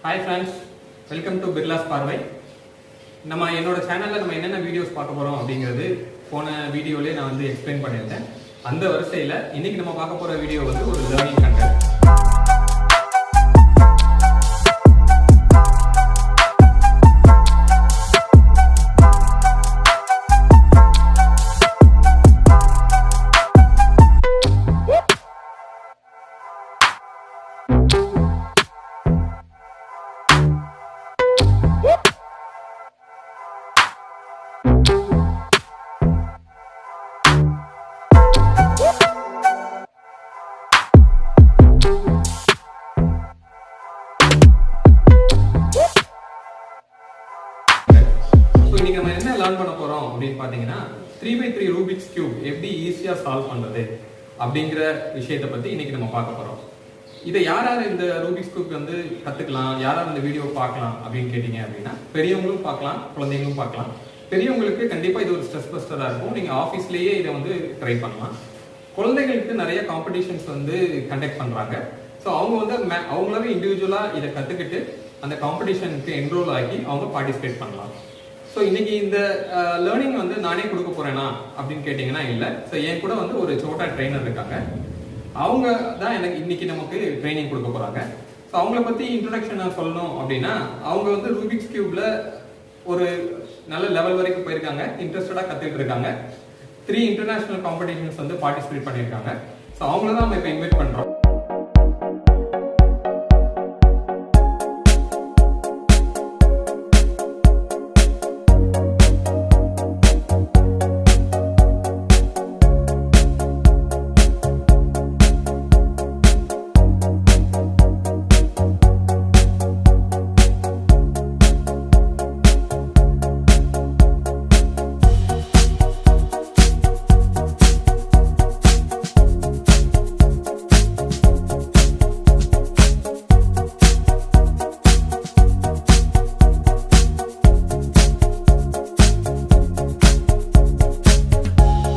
Hi friends, welcome to Birla's Parvai. நம்ம என்னோட சேனல்ல நம்ம என்னென்ன வீடியோஸ் பார்க்க போறோம் அப்படிங்கிறது போன வீடியோலயே நான் வந்து எக்ஸ்பிளைன் பண்ணியிருந்தேன். அந்த வரிசையில இன்னைக்கு நம்ம பார்க்க போற வீடியோ வந்து ஒரு லேர்னிங் கண்டென்ட். இன்னைக்கு நம்ம என்ன லேர்ன் பண்ண போறோம் அப்படின்னு பாத்தீங்கன்னா 3x3 Rubik's cube எப்படி ஈஸியா சால்வ் பண்றது அப்படிங்கிற விஷயத்தை பத்தி இன்னைக்கு நம்ம பார்க்க போறோம். இதை யாராரு இந்த Rubik's cube வந்து கத்துக்கலாம், யாராரு இந்த வீடியோ பார்க்கலாம் அப்படின்னு கேட்டீங்க அப்படின்னா பெரியவங்களும் பார்க்கலாம், குழந்தைங்களும் பார்க்கலாம். பெரியவங்களுக்கு கண்டிப்பா இது ஒரு ஸ்ட்ரெஸ் பஸ்டரா இருக்கும். நீங்க ஆபீஸ்லயே இதை வந்து ட்ரை பண்ணலாம். குழந்தைகளுக்கு நிறைய காம்படிஷன்ஸ் வந்து கண்டக்ட் பண்றாங்க. ஸோ அவங்க வந்து அவங்களாவே இண்டிவிஜுவலா இதை கத்துக்கிட்டு அந்த காம்படிஷனுக்கு என்ரோல் ஆகி அவங்க பார்ட்டிசிபேட் பண்ணலாம். ஸோ இன்னைக்கு இந்த லேர்னிங் வந்து நானே கொடுக்க போறேனா அப்படின்னு கேட்டீங்கன்னா இல்லை. ஸோ என் கூட வந்து ஒரு சோட்டா ட்ரெயினர் இருக்காங்க. அவங்க தான் எனக்கு இன்னைக்கு நமக்கு ட்ரைனிங் கொடுக்க போறாங்க. ஸோ அவங்கள பத்தி இன்ட்ரோடக்ஷன் நான் சொல்லணும் அப்படின்னா அவங்க வந்து ரூபிக்ஸ் கியூப்ல ஒரு நல்ல லெவல் வரைக்கும் போயிருக்காங்க, இன்ட்ரெஸ்டடா கத்துக்கிட்டு இருக்காங்க. 3 இன்டர்நேஷனல் காம்படிஷன்ஸ் வந்து பார்ட்டிசிபேட் பண்ணியிருக்காங்க. ஸோ அவங்கள தான் நம்ம இப்போ இன்வைட் பண்றோம்.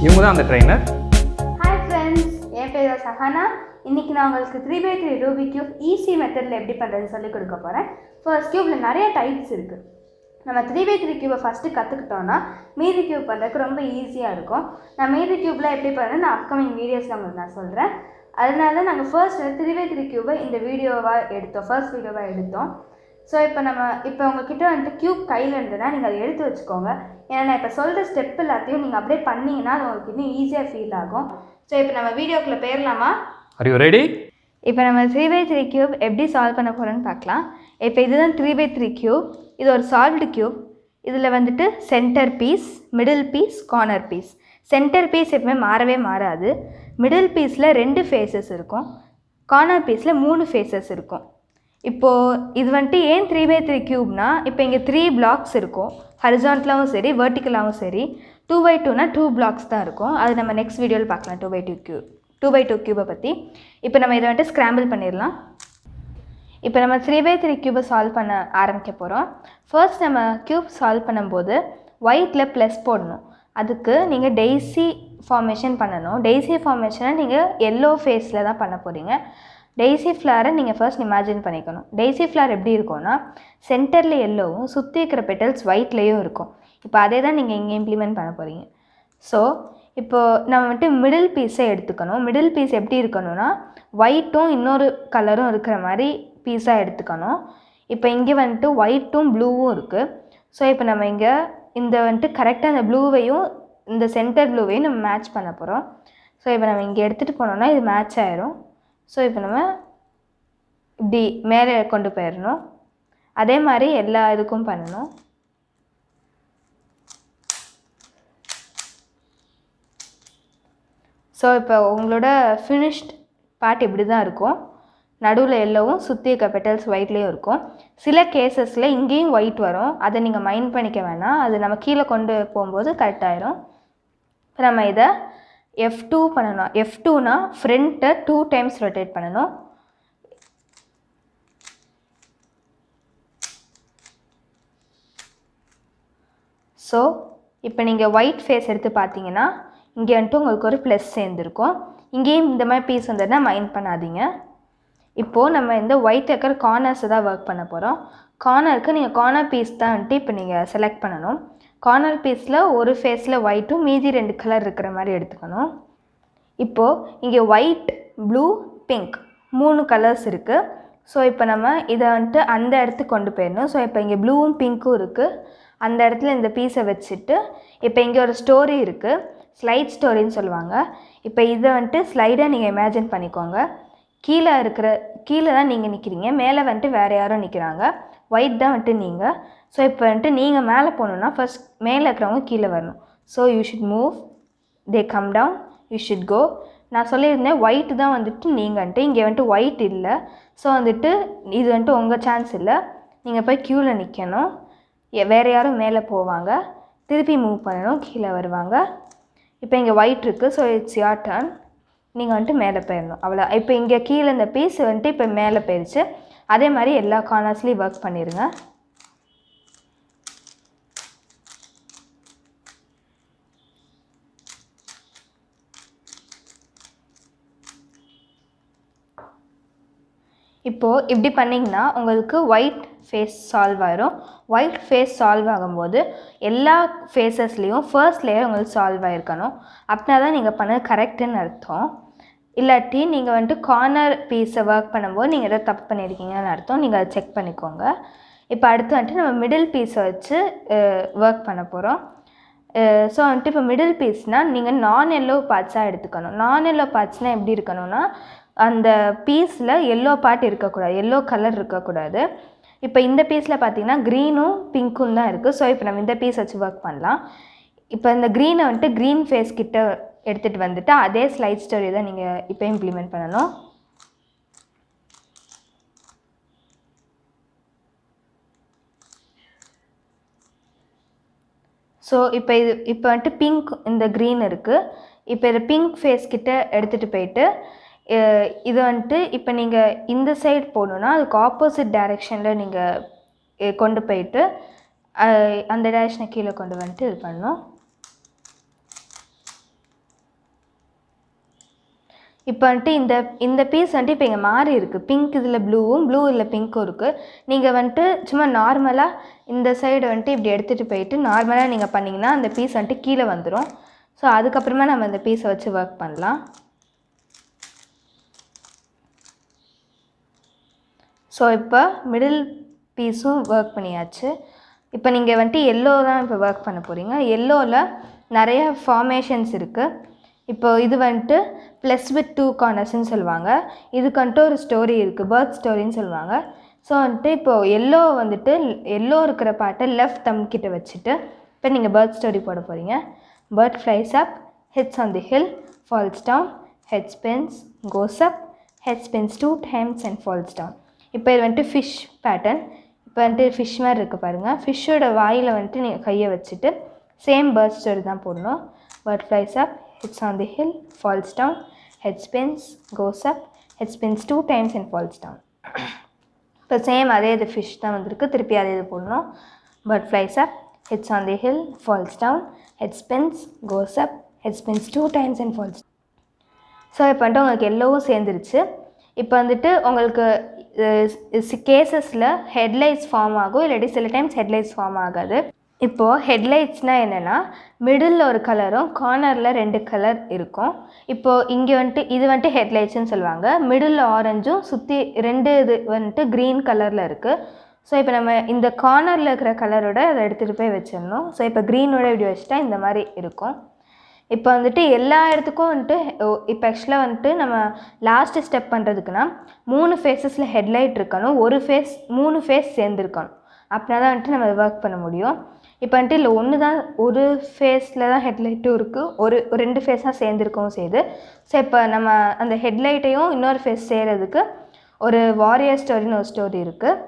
இவங்க தான் அந்த ட்ரெயினர். ஹாய் ஃப்ரெண்ட்ஸ், என் பேர் சஹானா. இன்றைக்கி நான் உங்களுக்கு 3x3 Rubik கியூப் ஈஸி மெத்தடில் எப்படி பண்ணுறதுன்னு சொல்லிக் கொடுக்க போகிறேன். ஃபர்ஸ்ட் கியூப்பில் நிறைய டைப்ஸ் இருக்குது. நம்ம 3x3 கியூபை ஃபஸ்ட்டு கற்றுக்கிட்டோன்னா மீதி கியூப் பண்ணுறதுக்கு ரொம்ப ஈஸியாக இருக்கும். நான் மீதி கியூப்பில் எப்படி பண்ணுறேன்னு நான் அப்கமிங் வீடியோஸில் உங்களுக்கு நான் சொல்கிறேன். அதனால நாங்கள் ஃபர்ஸ்ட் 3x3 கியூபை இந்த ஃபர்ஸ்ட் வீடியோவாக எடுத்தோம். ஸோ இப்போ உங்ககிட்ட வந்துட்டு கியூப் கையில் இருந்ததுன்னா நீங்கள் அதை எடுத்து வச்சுக்கோங்க. ஏன்னா நான் இப்போ சொல்கிற ஸ்டெப் எல்லாத்தையும் நீங்கள் அப்படியே பண்ணிங்கன்னா அது உங்களுக்கு இன்னும் ஈஸியாக ஃபீல் ஆகும். ஸோ இப்போ நம்ம வீடியோக்குள்ளே போயிடலாமா? Are you ready? இப்போ நம்ம 3x3 கியூப் எப்படி சால்வ் பண்ண போகிறோன்னு பார்க்கலாம். இப்போ இதுதான் 3x3 கியூப். இது ஒரு சால்வ்டு கியூப். இதில் வந்துட்டு centre piece, middle piece, corner piece. Centre piece எப்பவுமே மாறவே மாறாது. மிடில் பீஸில் 2 ஃபேஸஸ் இருக்கும், கார்னர் பீஸில் 3 ஃபேஸஸ் இருக்கும். இப்போது இது வந்துட்டு ஏன் 3x3 கியூப்னா, இப்போ இங்கே 3 பிளாக்ஸ் இருக்கும், ஹரிசான்டலாகவும் சரி வெர்டிக்கலாகவும் சரி. 2x2னா 2 பிளாக்ஸ் தான் இருக்கும். அது நம்ம நெக்ஸ்ட் வீடியோவில் பார்க்கலாம் 2x2 கியூபை பற்றி. இப்போ நம்ம இதை வந்துட்டு ஸ்க்ராம்பிள் பண்ணிடலாம். இப்போ நம்ம 3x3 கியூபை சால்வ் பண்ண ஆரம்பிக்க போகிறோம். ஃபர்ஸ்ட் நம்ம கியூப் சால்வ் பண்ணும்போது ஒயிட்டில் ப்ளஸ் போடணும். அதுக்கு நீங்கள் டெய்ஸி ஃபார்மேஷன் பண்ணணும். டெய்ஸி ஃபார்மேஷனை நீங்கள் எல்லோ ஃபேஸில் தான் பண்ண போகிறீங்க. டெய்ஸி ஃப்ளாரை நீங்கள் ஃபர்ஸ்ட் இமேஜின் பண்ணிக்கணும். டெய்ஸி ஃப்ளார் எப்படி இருக்கும்னா சென்டரில் எல்லோவும் சுற்றி இருக்கிற பெட்டல்ஸ் ஒயிட்லேயும் இருக்கும். இப்போ அதே தான் நீங்கள் இங்கே இம்ப்ளிமெண்ட் பண்ண போகிறீங்க. ஸோ இப்போது நம்ம வந்துட்டு மிடில் பீஸை எடுத்துக்கணும். மிடில் பீஸ் எப்படி இருக்கணும்னா ஒயிட்டும் இன்னொரு கலரும் இருக்கிற மாதிரி பீஸாக எடுத்துக்கணும். இப்போ இங்கே வந்துட்டு ஒயிட்டும் ப்ளூவும் இருக்குது. ஸோ இப்போ நம்ம இங்கே இந்த வந்துட்டு கரெக்டாக அந்த ப்ளூவையும் இந்த சென்டர் ப்ளூவையும் நம்ம மேட்ச் பண்ண போகிறோம். ஸோ இப்போ நம்ம இங்கே எடுத்துகிட்டு போனோம்னா இது மேட்ச் ஆயிரும். ஸோ இப்போ நம்ம இப்படி மேலே கொண்டு போயிடணும். அதே மாதிரி எல்லா இதுக்கும் பண்ணணும். ஸோ இப்போ உங்களோட ஃபினிஷ்ட் பார்ட் இப்படி தான் இருக்கும். நடுவில் எல்லோவும் சுற்றி இருக்க பெட்டல்ஸ் ஒயிட்லேயும் இருக்கும். சில கேசஸில் இங்கேயும் ஒயிட் வரும். அதை நீங்கள் மைண்ட் பண்ணிக்க வேணாம், அது நம்ம கீழே கொண்டு போகும்போது கரெக்டாயிரும். இப்போ நம்ம இதை F2 பண்ணணும். F2னா ஃப்ரண்ட்டை 2 டைம்ஸ் ரொட்டேட் பண்ணணும். ஸோ இப்போ நீங்கள் ஒயிட் ஃபேஸ் எடுத்து பார்த்தீங்கன்னா இங்கே வந்துட்டு உங்களுக்கு ஒரு ப்ளஸ் சேர்ந்துருக்கும். இங்கேயும் இந்த மாதிரி பீஸ் வந்ததுன்னா மைண்ட் பண்ணாதீங்க. இப்போது நம்ம இந்த ஒயிட் இருக்கிற கார்னர்ஸை தான் ஒர்க் பண்ண போகிறோம். கார்னருக்கு நீங்கள் கார்னர் பீஸ் தான் வந்துட்டு இப்போ நீங்கள் செலக்ட் பண்ணணும். கார்னர் பீஸில் ஒரு ஃபேஸில் ஒயிட்டும் மீதி 2 கலர் இருக்கிற மாதிரி எடுத்துக்கணும். இப்போது இங்கே ஒயிட், ப்ளூ, பிங்க் 3 கலர்ஸ் இருக்குது. ஸோ இப்போ நம்ம இதை வந்துட்டு அந்த இடத்துக்கு கொண்டு போயிடணும். ஸோ இப்போ இங்கே ப்ளூவும் பிங்க்கும் இருக்குது. அந்த இடத்துல இந்த பீஸை வச்சுட்டு இப்போ இங்கே ஒரு ஸ்டோரி இருக்குது, ஸ்லைட் ஸ்டோரின்னு சொல்லுவாங்க. இப்போ இதை வந்துட்டு ஸ்லைடாக நீங்கள் இமேஜின் பண்ணிக்கோங்க. கீழே தான் நீங்கள் நிற்கிறீங்க, மேலே வந்துட்டு வேறு யாரும் நிற்கிறாங்க, ஒயிட் தான் வந்துட்டு நீங்கள். ஸோ இப்போ வந்துட்டு நீங்கள் மேலே போகணுன்னா ஃபர்ஸ்ட் மேலே இருக்கிறவங்க கீழே வரணும். So you should move, they come down, you should go. நான் சொல்லியிருந்தேன் ஒயிட் தான் வந்துட்டு நீங்கள் வந்துட்டு, இங்கே வந்துட்டு ஒயிட் இல்லை. ஸோ வந்துட்டு இது வந்துட்டு உங்கள் சான்ஸ் இல்லை, நீங்கள் போய் க்யூவில் நிற்கணும். வேறு யாரும் மேலே போவாங்க, திருப்பி மூவ் பண்ணணும், கீழே வருவாங்க. இப்போ இங்கே ஒயிட் இருக்குது, ஸோ இட்ஸ் யுவர் டர்ன். நீங்கள் வந்துட்டு மேலே போயிடணும், அவ்வளோ. இப்போ இங்கே கீழே இந்த பீஸ் வந்துட்டு இப்போ மேலே போயிடுச்சு. அதே மாதிரி எல்லா கார்னர்ஸ்லேயும் ஒர்க் பண்ணிடுங்க. இப்போது இப்படி பண்ணிங்கன்னா உங்களுக்கு ஒயிட் ஃபேஸ் சால்வ் ஆயிரும். ஒயிட் ஃபேஸ் சால்வ் ஆகும்போது எல்லா ஃபேஸஸ்லேயும் ஃபர்ஸ்ட் லேயர் உங்களுக்கு சால்வ் ஆகிருக்கணும். அப்படின்னா தான் நீங்கள் பண்ணது கரெக்டுன்னு அர்த்தம். இல்லாட்டி நீங்கள் வந்துட்டு கார்னர் பீஸை ஒர்க் பண்ணும்போது நீங்கள் எதாவது தப்பு பண்ணியிருக்கீங்கன்னு அர்த்தம். நீங்கள் அதை செக் பண்ணிக்கோங்க. இப்போ அடுத்து வந்துட்டு நம்ம மிடில் பீஸை வச்சு ஒர்க் பண்ண போகிறோம். ஸோ வந்துட்டு இப்போ மிடில் பீஸ்னால் நீங்கள் நான் எல்லோ பார்ட்ஸாக எடுத்துக்கணும். நான் எல்லோ பார்ட்ஸ்னால் எப்படி இருக்கணும்னா அந்த பீஸில் எல்லோ பார்ட் இருக்கக்கூடாது, எல்லோ கலர் இருக்கக்கூடாது. இப்போ இந்த பீஸில் பார்த்தீங்கன்னா க்ரீனும் பிங்க்கும் தான் இருக்குது. ஸோ இப்போ நம்ம இந்த பீஸ் வச்சு ஒர்க் பண்ணலாம். இப்போ இந்த க்ரீனை வந்துட்டு க்ரீன் ஃபேஸ் கிட்ட எடுத்துகிட்டு வந்துட்டு அதே ஸ்லைட் ஸ்டோரி தான் நீங்கள் இப்போ இம்ப்ளிமெண்ட் பண்ணணும். ஸோ இப்போ வந்துட்டு பிங்க், இந்த க்ரீன் இருக்குது. இப்போ இதை பிங்க் ஃபேஸ் கிட்ட எடுத்துகிட்டு போயிட்டு இது வந்துட்டு இப்போ நீங்கள் இந்த சைடு போகணுன்னா அதுக்கு ஆப்போசிட் டைரெக்ஷனில் நீங்கள் கொண்டு போயிட்டு அந்த டைரெக்ஷனை கீழே கொண்டு வந்துட்டு இது பண்ணணும். இப்போ வந்துட்டு இந்த பீஸ் வந்துட்டு இப்போ இங்கே மாறி இருக்குது. பிங்க் இதில் ப்ளூவும், ப்ளூ இதில் பிங்க்கும் இருக்குது. நீங்கள் வந்துட்டு சும்மா நார்மலாக இந்த சைடு வந்துட்டு இப்படி எடுத்துகிட்டு போயிட்டு நார்மலாக நீங்கள் பண்ணிங்கன்னா அந்த பீஸ் வந்துட்டு கீழே வந்துடும். ஸோ அதுக்கப்புறமா நம்ம இந்த பீஸை வச்சு ஒர்க் பண்ணலாம். ஸோ இப்போ மிடில் பீஸும் ஒர்க் பண்ணியாச்சு. இப்போ நீங்கள் வந்துட்டு எல்லோ தான் இப்போ ஒர்க் பண்ண போகிறீங்க. எல்லோவில் நிறைய ஃபார்மேஷன்ஸ் இருக்குது. இப்போ இது வந்துட்டு ப்ளஸ் வித் 2 கார்னர்ஸ்ன்னு சொல்லுவாங்க. இதுக்கு வந்துட்டு ஒரு ஸ்டோரி இருக்குது, பேர்த் ஸ்டோரின்னு சொல்லுவாங்க. ஸோ வந்துட்டு இப்போது எல்லோ இருக்கிற பாட்டை லெஃப்ட் தம் கிட்ட வச்சுட்டு இப்போ நீங்கள் பேர்த் ஸ்டோரி போட போகிறீங்க. Bird flies up, hits on the hill, falls down, head spins, goes up, head spins 2 times and falls down. இப்போ இது வந்துட்டு ஃபிஷ் பேட்டர்ன். இப்போ வந்துட்டு ஃபிஷ் மாதிரி இருக்குது பாருங்கள். ஃபிஷ்ஷோட வாயில் வந்துட்டு நீங்கள் கையை வச்சுட்டு சேம் பேர்ட் ஸ்டோரி தான் போடணும். Bird flies up, hits on the hill, falls down, head spins, goes up, head spins 2 times and falls down. இப்போ சேம் அதே இது ஃபிஷ் தான் வந்திருக்கு, திருப்பி அதே இது போடணும். Bird flies up, hits on the hill, falls down, head spins, goes up, head spins 2 times and falls down. So இப்போ வந்துட்டு உங்களுக்கு எல்லோவும் சேர்ந்துருச்சு. இப்போ வந்துட்டு உங்களுக்கு கேசஸில் ஹெட்லைட்ஸ் ஃபார்ம் ஆகும், இல்லாட்டி சில டைம்ஸ் ஹெட்லைட்ஸ் ஃபார்ம் ஆகாது. இப்போது ஹெட்லைட்ஸ்னால் என்னென்னா மிடில் ஒரு கலரும் கார்னரில் 2 கலர் இருக்கும். இப்போது இங்கே வந்துட்டு இது வந்துட்டு ஹெட்லைட்ஸ்ன்னு சொல்லுவாங்க. மிடில் ஆரஞ்சும் சுற்றி 2 இது வந்துட்டு க்ரீன் கலரில் இருக்குது. ஸோ இப்போ நம்ம இந்த கார்னரில் இருக்கிற கலரோட அதை எடுத்துகிட்டு போய் வச்சிடணும். ஸோ இப்போ க்ரீனோட இப்படி வச்சுட்டா இந்த மாதிரி இருக்கும். இப்போ வந்துட்டு எல்லா இடத்துக்கும் வந்துட்டு இப்போ ஆக்சுவலாக வந்துட்டு நம்ம லாஸ்ட்டு ஸ்டெப் பண்ணுறதுக்குன்னா 3 ஃபேஸஸில் ஹெட்லைட் இருக்கணும், 3 ஃபேஸ் சேர்ந்துருக்கணும். அப்படின்னா தான் வந்துட்டு நம்ம ஒர்க் பண்ண முடியும். இப்போ வந்துட்டு இல்லை ஒரு ஃபேஸில் தான் ஹெட்லைட்டும் இருக்குது, 2 ஃபேஸாக சேர்ந்துருக்கவும் செய்யுது. ஸோ இப்போ நம்ம அந்த ஹெட்லைட்டையும் இன்னொரு ஃபேஸ் செய்கிறதுக்கு ஒரு வாரியர் ஸ்டோரின்னு ஒரு ஸ்டோரி இருக்குது.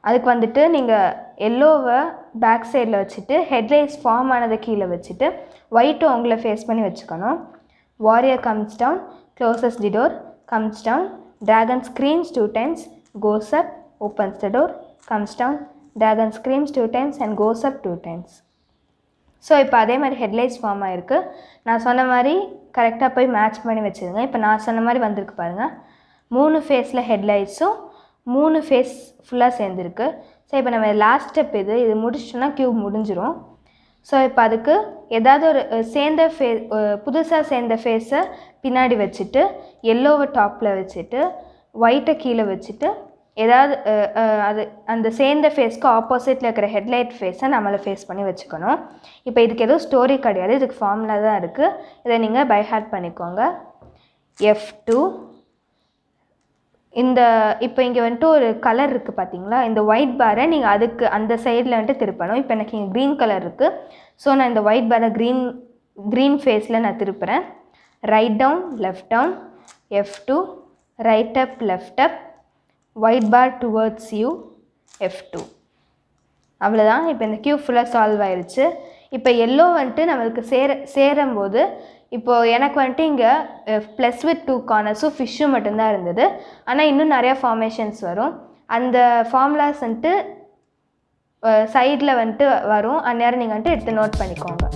அதுக்கு வந்துட்டு நீங்கள் எல்லோவை பேக் சைடில் வச்சுட்டு ஹெட்லைட்ஸ் ஃபார்ம் ஆனதை கீழே வச்சுட்டு ஒயிட்டும் உங்களை ஃபேஸ் பண்ணி வச்சுக்கணும். Warrior comes down, closes the door, comes down, dragon screams 2 times, goes up, opens the door, comes down, dragon screams 2 times and goes up 2 times. So இப்போ அதே மாதிரி ஹெட்லைட்ஸ் ஃபார்ம் ஆகிருக்கு. நான் சொன்ன மாதிரி கரெக்டாக போய் மேட்ச் பண்ணி வச்சுருங்க. இப்போ நான் சொன்ன மாதிரி வந்திருக்கு பாருங்கள். 3 ஃபேஸில் ஹெட்லைட்ஸும் 3 ஃபேஸ் ஃபுல்லாக சேர்ந்துருக்கு. ஸோ இப்போ நம்ம லாஸ்ட் ஸ்டெப் இது முடிச்சிட்டோன்னா க்யூப் முடிஞ்சிடும். ஸோ இப்போ அதுக்கு ஏதாவது ஒரு புதுசாக சேர்ந்த ஃபேஸை பின்னாடி வச்சுட்டு எல்லோவை டாப்பில் வச்சுட்டு ஒயிட்டை கீழே வச்சுட்டு ஏதாவது அந்த சேர்ந்த ஃபேஸ்க்கு ஆப்போசிட்டில் இருக்கிற ஹெட்லைட் ஃபேஸை நம்மளை ஃபேஸ் பண்ணி வச்சுக்கணும். இப்போ இதுக்கு எதுவும் ஸ்டோரி கிடையாது, இதுக்கு ஃபார்முலா தான் இருக்குது. இதை நீங்கள் பை ஹார்ட் பண்ணிக்கோங்க. F2 இப்போ இங்கே வந்துட்டு ஒரு கலர் இருக்குது பார்த்தீங்களா, இந்த ஒயிட் பாரை நீங்கள் அதுக்கு அந்த சைடில் வந்துட்டு திருப்பணும். இப்போ எனக்கு இங்கே க்ரீன் கலர் இருக்குது. ஸோ நான் இந்த ஒயிட் பாரை க்ரீன் ஃபேஸில் நான் திருப்புறேன். Right down left down F2, right up left up, white bar towards you F2. அவ்வளோதான். இப்போ இந்த க்யூப் ஃபுல்லாக சால்வ் ஆயிடுச்சு. இப்போ எல்லோ வந்துட்டு நம்மளுக்கு சேரும்போது இப்போது எனக்கு வந்துட்டு இங்கே ப்ளஸ் வித் 2 கார்னர்ஸும் ஃபிஷ்ஷும் மட்டும்தான் இருந்தது. ஆனால் இன்னும் நிறையா ஃபார்மேஷன்ஸ் வரும். அந்த ஃபார்முலாஸ் வந்துட்டு சைடில் வந்துட்டு வரும். அந்நேரம் நீங்கள் வந்துட்டு எடுத்து நோட் பண்ணிக்கோங்க.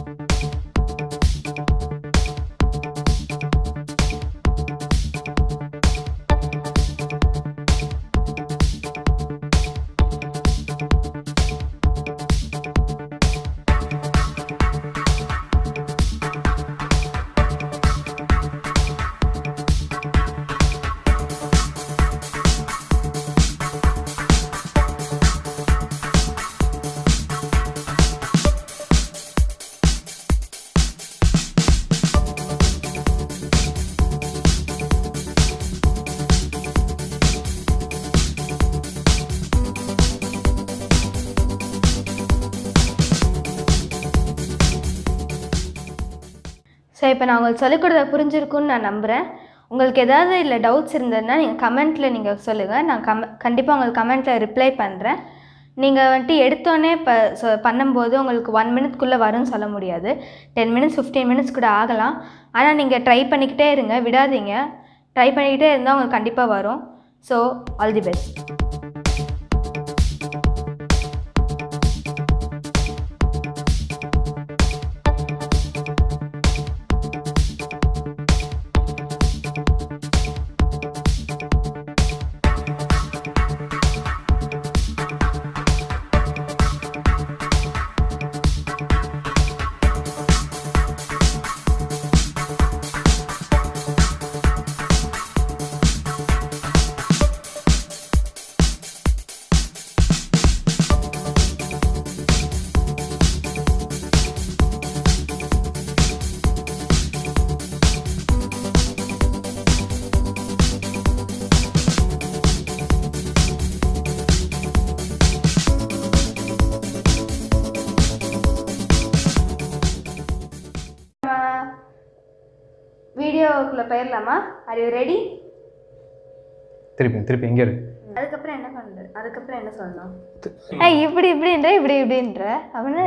ஸோ இப்போ நான் உங்களுக்கு சொல்லிக் கொடுத்த புரிஞ்சிருக்குன்னு நான் நம்புகிறேன். உங்களுக்கு ஏதாவது இல்லை டவுட்ஸ் இருந்ததுன்னா நீங்கள் கமெண்ட்டில் நீங்கள் சொல்லுங்கள். நான் கண்டிப்பாக உங்களுக்கு கமெண்ட்டில் ரிப்ளை பண்ணுறேன். நீங்கள் வந்துட்டு எடுத்தோடனே பண்ணும்போது உங்களுக்கு 1 மினிட்குள்ளே வரும்னு சொல்ல முடியாது. 10 மினிட்ஸ் 15 மினிட்ஸ் கூட ஆகலாம். ஆனால் நீங்கள் ட்ரை பண்ணிக்கிட்டே இருங்க, விடாதீங்க. ட்ரை பண்ணிக்கிட்டே இருந்தால் உங்களுக்கு கண்டிப்பாக வரும். So all the best. வீடியோக்குள்ளே போயிடலாமா? Are you ready? திருப்பி எங்கே இருக்கு? அதுக்கப்புறம் என்ன பண்ணுறது? அதுக்கப்புறம் என்ன சொல்லணும்? இப்படின்ற அப்படின்னா